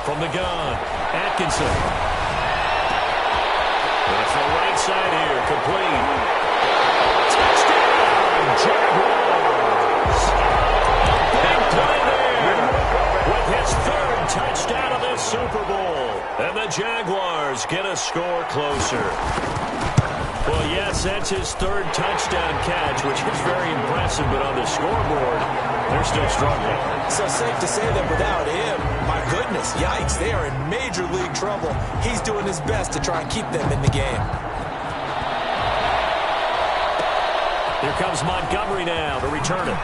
From the gun, Atkinson. It's the right side here, complete. Touchdown, Jaguars. Big play there with his 3rd touchdown of this Super Bowl. And the Jaguars get a score closer. Well, yes, that's his 3rd touchdown catch, which is very impressive, but on the scoreboard, they're still struggling. So safe to say that without him, my goodness, yikes, they are in major league trouble. He's doing his best to try and keep them in the game. Here comes Montgomery now to return it.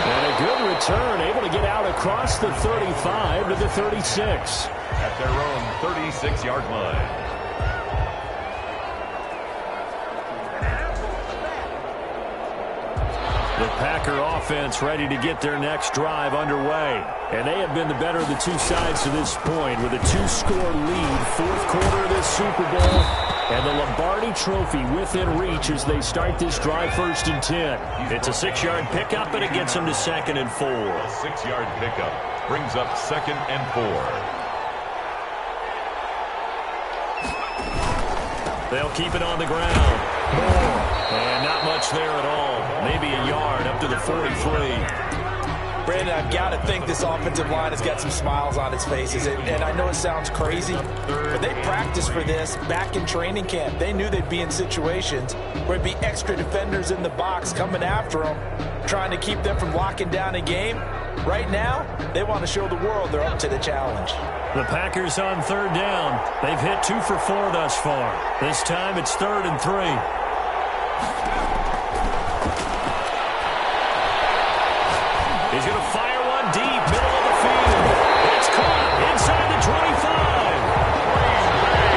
And a good return, able to get out across the 35 to the 36. At their own 36-yard line. The Packer offense ready to get their next drive underway. And they have been the better of the two sides to this point with a 2-score lead, 4th quarter of this Super Bowl. And the Lombardi Trophy within reach as they start this drive, 1st and 10. It's a 6-yard pickup, and it gets them to 2nd and 4. A 6-yard pickup brings up 2nd and 4. They'll keep it on the ground. More. And not much there at all. Maybe a yard up to the 43. Brandon, I've got to think this offensive line has got some smiles on its faces. And I know it sounds crazy, but they practiced for this back in training camp. They knew they'd be in situations where it'd be extra defenders in the box coming after them, trying to keep them from locking down a game. Right now, they want to show the world they're up to the challenge. The Packers on 3rd down. They've hit 2 for 4 thus far. This time it's 3rd and 3. He's going to fire one deep, middle of the field. It's caught inside the 25.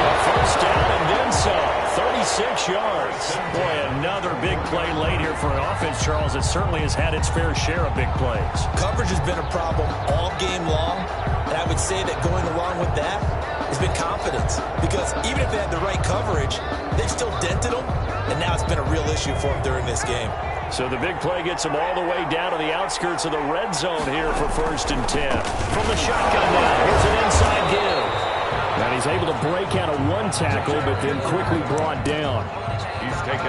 A first down and then some. 36 yards. Boy, another big play late here for an offense, Charles, that certainly has had its fair share of big plays. Coverage has been a problem all game long, and I would say that going along with that has been confidence. Because even if they had the right coverage, they've still dented them, and now it's been a real issue for them during this game. So the big play gets him all the way down to the outskirts of the red zone here for 1st and 10. From the shotgun now, here's an inside give. And he's able to break out of one tackle, but then quickly brought down.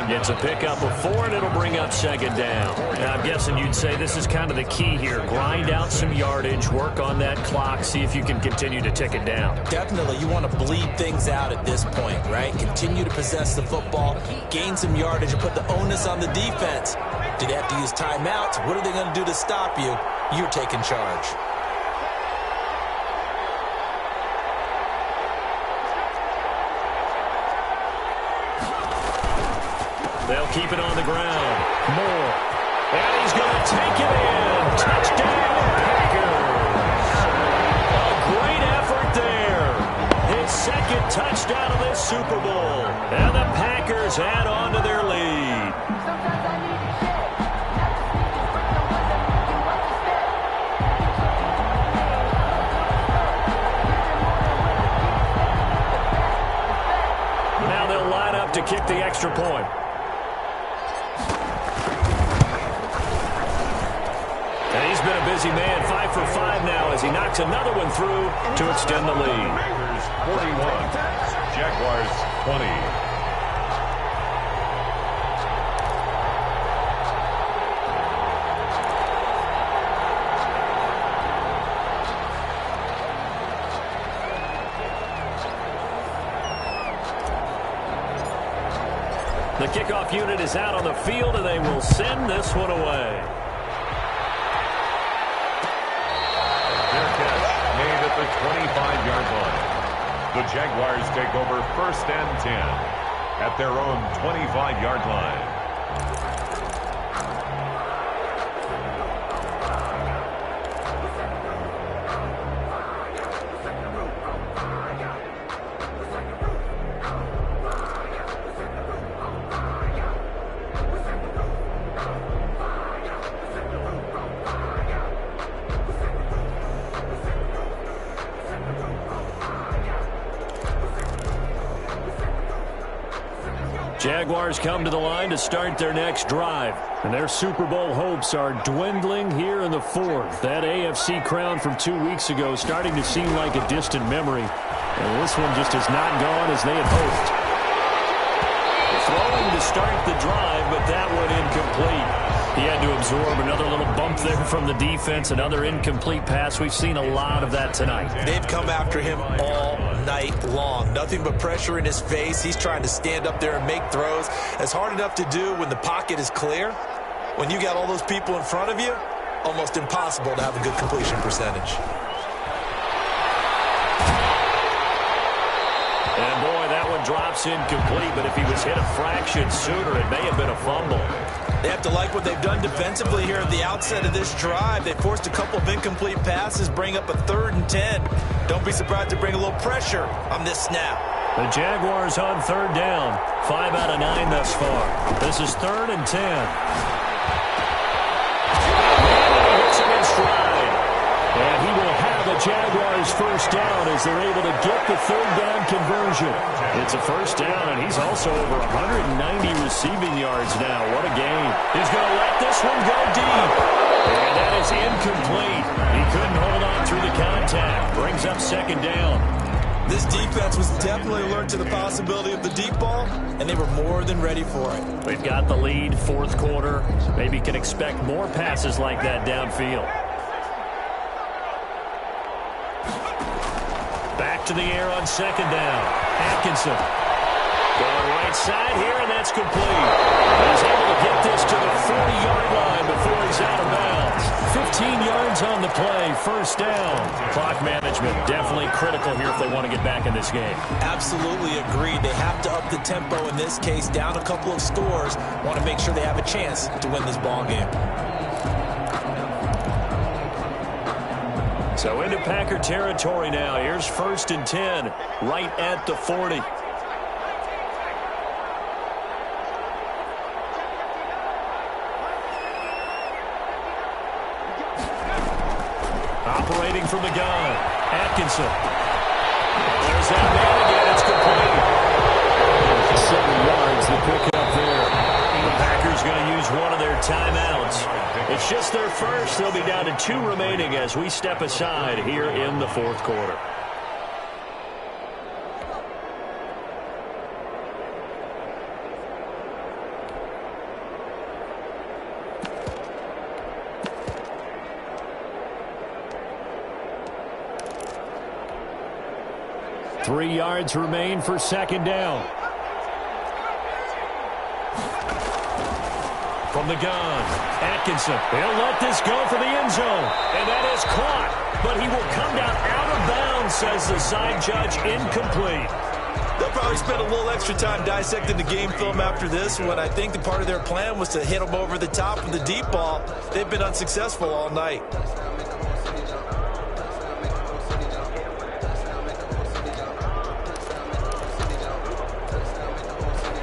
Gets a pickup of 4, and it'll bring up 2nd down. And I'm guessing you'd say this is kind of the key here. Grind out some yardage, work on that clock, see if you can continue to tick it down. Definitely, you want to bleed things out at this point, right? Continue to possess the football, gain some yardage, and put the onus on the defense. Do they have to use timeouts? What are they going to do to stop you? You're taking charge. They'll keep it on the ground. Moore. And he's going to take it in. Touchdown, Packers. A great effort there. His 2nd touchdown of this Super Bowl. And the Packers add on to their lead. get the extra point. And he's been a busy man, 5 for 5 now as he knocks another one through to extend the lead. Raiders 41, Jaguars 20. The kickoff unit is out on the field, and they will send this one away. Their catch made at the 25-yard line. The Jaguars take over 1st and 10 at their own 25-yard line. Jaguars come to the line to start their next drive. And their Super Bowl hopes are dwindling here in the 4th. That AFC crown from 2 weeks ago starting to seem like a distant memory. And this one just has not gone as they had hoped. Throwing to start the drive, but that one incomplete. He had to absorb another little bump there from the defense, another incomplete pass. We've seen a lot of that tonight. They've come after him all night long. Nothing but pressure in his face. He's trying to stand up there and make throws. It's hard enough to do when the pocket is clear. When you got all those people in front of you, almost impossible to have a good completion percentage. And boy, that one drops incomplete, but if he was hit a fraction sooner, it may have been a fumble. They have to like what they've done defensively here at the outset of this drive. They forced a couple of incomplete passes, bring up a 3rd and 10. Don't be surprised to bring a little pressure on this snap. The Jaguars on 3rd down. 5 out of 9 thus far. This is 3rd and 10. And he hits him in stride. And he will have the Jaguars first down as they're able to get the 3rd down conversion. It's a first down, and he's also over 190 receiving yards now. What a game. He's going to let this one go deep. And that is incomplete. He couldn't hold on through the contact. Brings up 2nd down. This defense was definitely alert to the possibility of the deep ball, and they were more than ready for it. We've got the lead, 4th quarter. Maybe can expect more passes like that downfield. Back to the air on 2nd down. Atkinson going right side here, and that's complete. He's able to get this to the 40-yard line before he's out of bounds. 15 yards on the play, first down. Clock management definitely critical here if they want to get back in this game. Absolutely agreed. They have to up the tempo in this case, down a couple of scores. Want to make sure they have a chance to win this ball game. So into Packer territory now. Here's 1st and 10, right at the 40. Operating from the gun, Atkinson. There's that man again. It's complete. 7 yards, the pickup there. The Packers going to use one of their timeouts. It's just their first. They'll be down to 2 remaining as we step aside here in the 4th quarter. Three yards remain for 2nd down. From the gun, Atkinson. He'll let this go for the end zone. And that is caught. But he will come down out of bounds, says the side judge. Incomplete. They'll probably spend a little extra time dissecting the game film after this one. I think the part of their plan was to hit them over the top of the deep ball. They've been unsuccessful all night.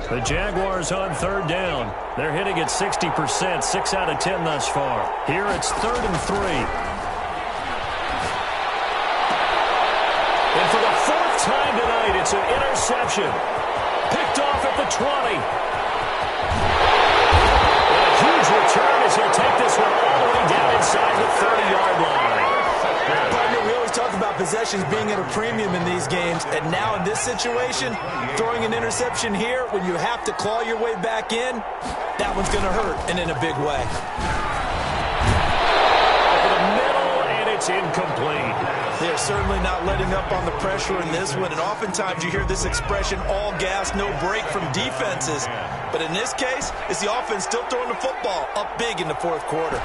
The Jaguars on 3rd down. They're hitting at 60%, 6 out of 10 thus far. Here it's 3rd and 3. And for the 4th time tonight, it's an interception. Picked off at the 20. And a huge return as he'll take this one all the way down inside the 30-yard line. Partner, we always talk about possessions being at a premium in these games, and now in this situation, throwing an interception here when you have to claw your way back in, that one's going to hurt, and in a big way. Over the middle, and it's incomplete. They're certainly not letting up on the pressure in this one, and oftentimes you hear this expression, all gas, no break from defenses. But in this case, it's the offense still throwing the football up big in the fourth quarter.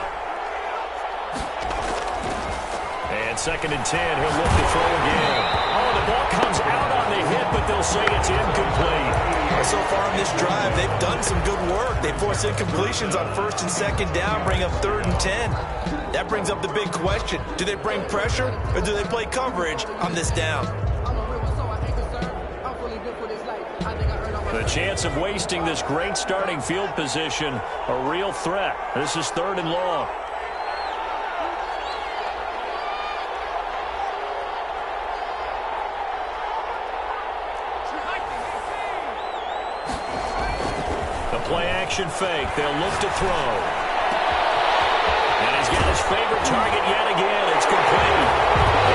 And 2nd and 10, he'll look to throw again. Oh, the ball comes out on the hit, but they'll say it's incomplete. So far in this drive, they've done some good work. They force incompletions on 1st and 2nd down, bring up 3rd and 10. That brings up the big question. Do they bring pressure, or do they play coverage on this down? The chance of wasting this great starting field position, a real threat. This is 3rd and long. Play-action fake. They'll look to throw. And he's got his favorite target yet again. It's complete.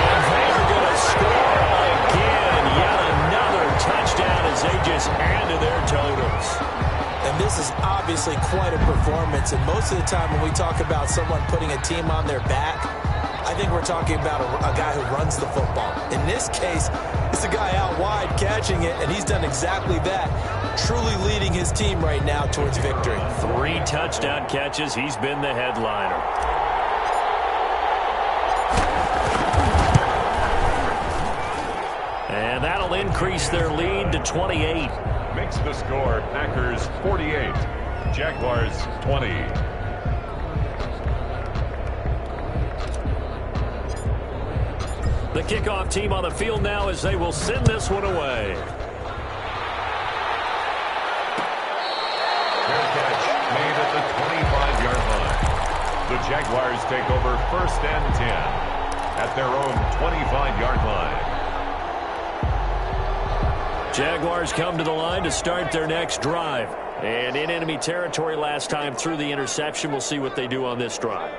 And they're going to score again. Yet another touchdown as they just add to their totals. And this is obviously quite a performance. And most of the time when we talk about someone putting a team on their back, I think we're talking about a guy who runs the football. In this case, it's a guy out wide catching it, and he's done exactly that, truly leading his team right now towards victory. 3 touchdown catches. He's been the headliner. And that'll increase their lead to 28. Makes the score Packers 48, Jaguars 20. The kickoff team on the field now as they will send this one away. Fair catch made at the 25-yard line. The Jaguars take over 1st and 10 at their own 25-yard line. Jaguars come to the line to start their next drive. And in enemy territory last time through the interception. We'll see what they do on this drive.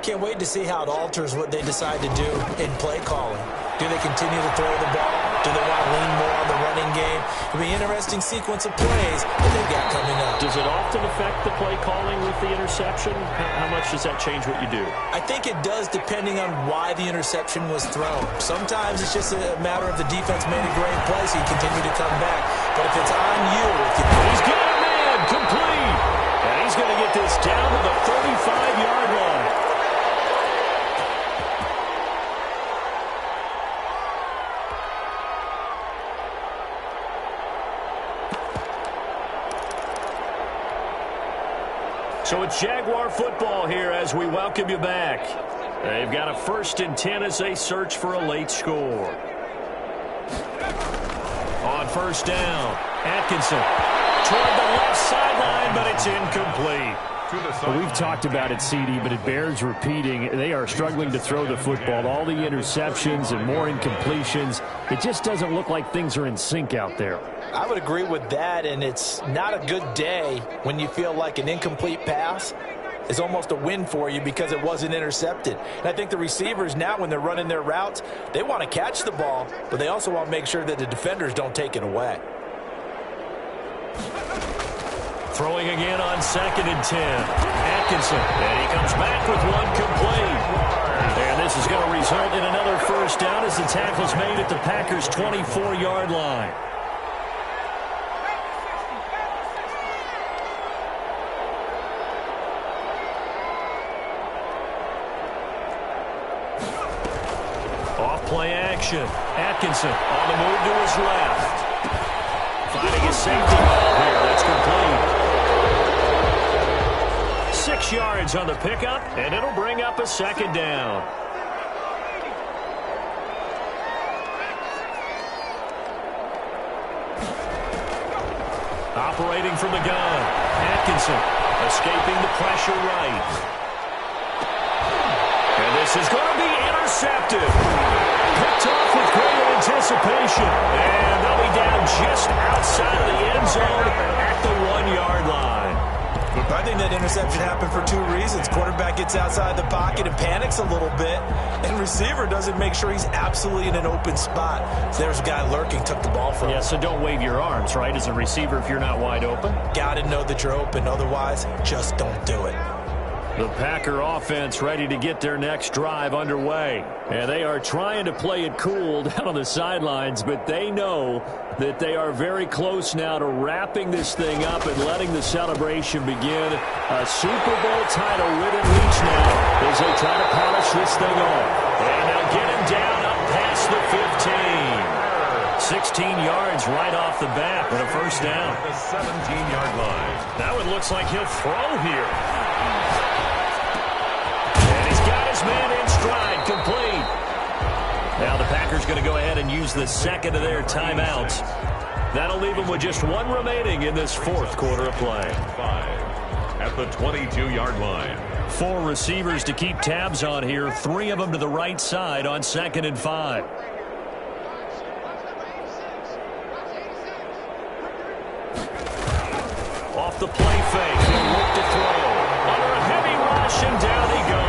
Can't wait to see how it alters what they decide to do in play calling. Do they continue to throw the ball? Do they want to lean more on the running game? It'll be an interesting sequence of plays that they've got coming up. Does it often affect the play calling with the interception? How much does that change what you do? I think it does depending on why the interception was thrown. Sometimes it's just a matter of the defense made a great play, so you continue to come back. But if it's on you, he's got a man complete. And he's going to get this down to the 35-yard line. So it's Jaguar football here as we welcome you back. They've got a 1st and 10 as they search for a late score. On 1st down, Atkinson toward the left sideline, but it's incomplete. Well, we've talked about it, CD, but it bears repeating. They are struggling to throw the football. All the interceptions and more incompletions. It just doesn't look like things are in sync out there. I would agree with that, and it's not a good day when you feel like an incomplete pass is almost a win for you because it wasn't intercepted. And I think the receivers now, when they're running their routes, they want to catch the ball, but they also want to make sure that the defenders don't take it away. Throwing again on 2nd and 10. Atkinson, and he comes back with one complete. And this is going to result in another 1st down as the tackle's made at the Packers' 24-yard line. Play action. Atkinson on the move to his left. Finding his safety ball here. That's complete. 6 yards on the pickup, and it'll bring up a 2nd down. Operating from the gun. Atkinson escaping the pressure right. And this is going to be intercepted. Picked off with great anticipation. And they'll be down just outside of the end zone at the 1-yard line. I think that interception happened for two reasons. Quarterback gets outside the pocket and panics a little bit, and receiver doesn't make sure he's absolutely in an open spot. So there's a guy lurking, took the ball from him. Yeah, so don't wave your arms, right, as a receiver if you're not wide open. Got to know that you're open. Otherwise, just don't do it. The Packer offense ready to get their next drive underway. And they are trying to play it cool down on the sidelines, but they know that they are very close now to wrapping this thing up and letting the celebration begin. A Super Bowl title within reach now as they try to polish this thing off. And they'll get him down up past the 15. 16 yards right off the bat with a first down. The 17-yard line. Now it looks like he'll throw here. Man in stride, complete. Now the Packers going to go ahead and use the second of their timeouts. That'll leave them with just one remaining in this fourth quarter of play. 5 at the 22-yard line. 4 receivers to keep tabs on here. 3 of them to the right side on 2nd and 5. Off the play fake, he'll look to throw. Under a heavy rush, and down he goes.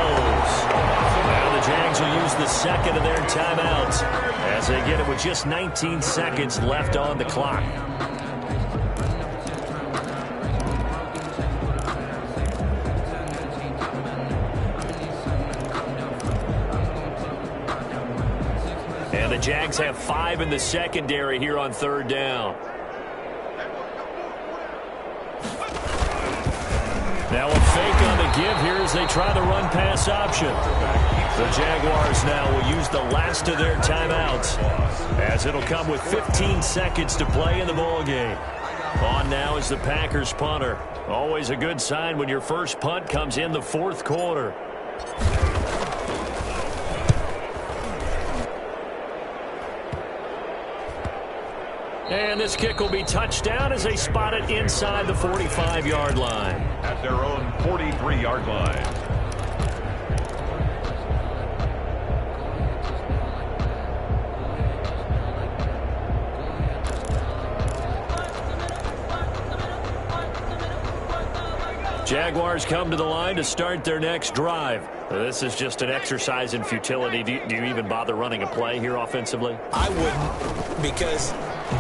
Now the Jags will use the second of their timeouts as they get it with just 19 seconds left on the clock. And the Jags have 5 in the secondary here on 3rd down. Now a fake on the give here as they try the run-pass option. The Jaguars now will use the last of their timeouts as it'll come with 15 seconds to play in the ballgame. On now is the Packers punter. Always a good sign when your first punt comes in the 4th quarter. And this kick will be touchdown as they spot it inside the 45-yard line. At their own 43-yard line. Jaguars come to the line to start their next drive. This is just an exercise in futility. Do you even bother running a play here offensively? I wouldn't, because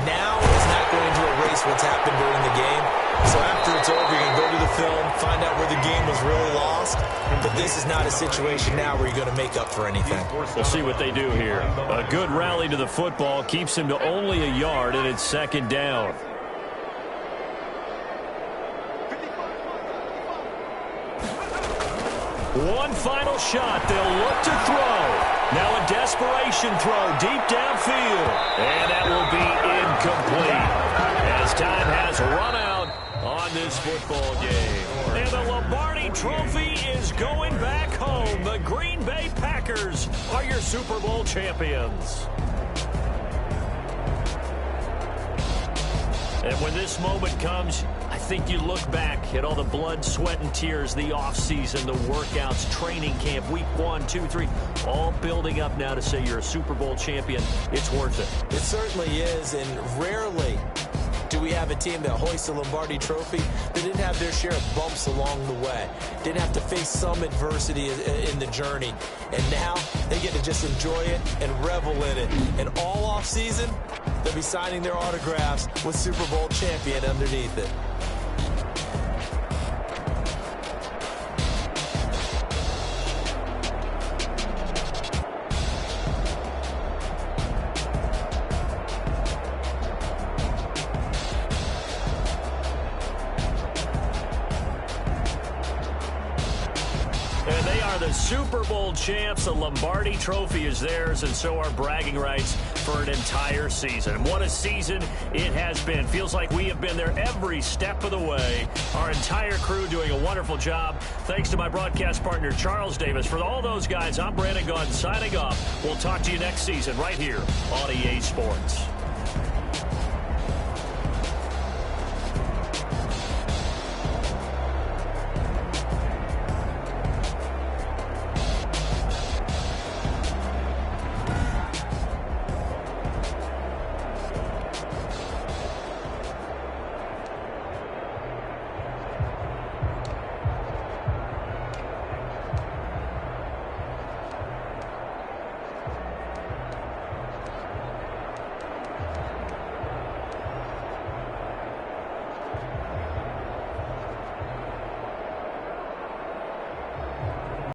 now is not going to erase what's happened during the game. So after it's over, you can go to the film, find out where the game was really lost. But this is not a situation now where you're going to make up for anything. We'll see what they do here. A good rally to the football keeps him to only a yard, and it's 2nd down. One final shot. They'll look to throw. Now a desperation throw deep downfield. And that will be incomplete as time has run out on this football game. And the Lombardi Trophy is going back home. The Green Bay Packers are your Super Bowl champions. And when this moment comes, I think you look back at all the blood, sweat, and tears, the offseason, the workouts, training camp, week 1, 2, 3, all building up now to say you're a Super Bowl champion. It's worth it. It certainly is, and rarely do we have a team that hoists a Lombardi Trophy that didn't have their share of bumps along the way, didn't have to face some adversity in the journey, and now they get to just enjoy it and revel in it. And all offseason, they'll be signing their autographs with Super Bowl champion underneath it. Super Bowl champs. The Lombardi Trophy is theirs, and so are bragging rights for an entire season. What a season it has been. Feels like we have been there every step of the way. Our entire crew doing a wonderful job. Thanks to my broadcast partner, Charles Davis. For all those guys, I'm Brandon Gaudin signing off. We'll talk to you next season right here on EA Sports.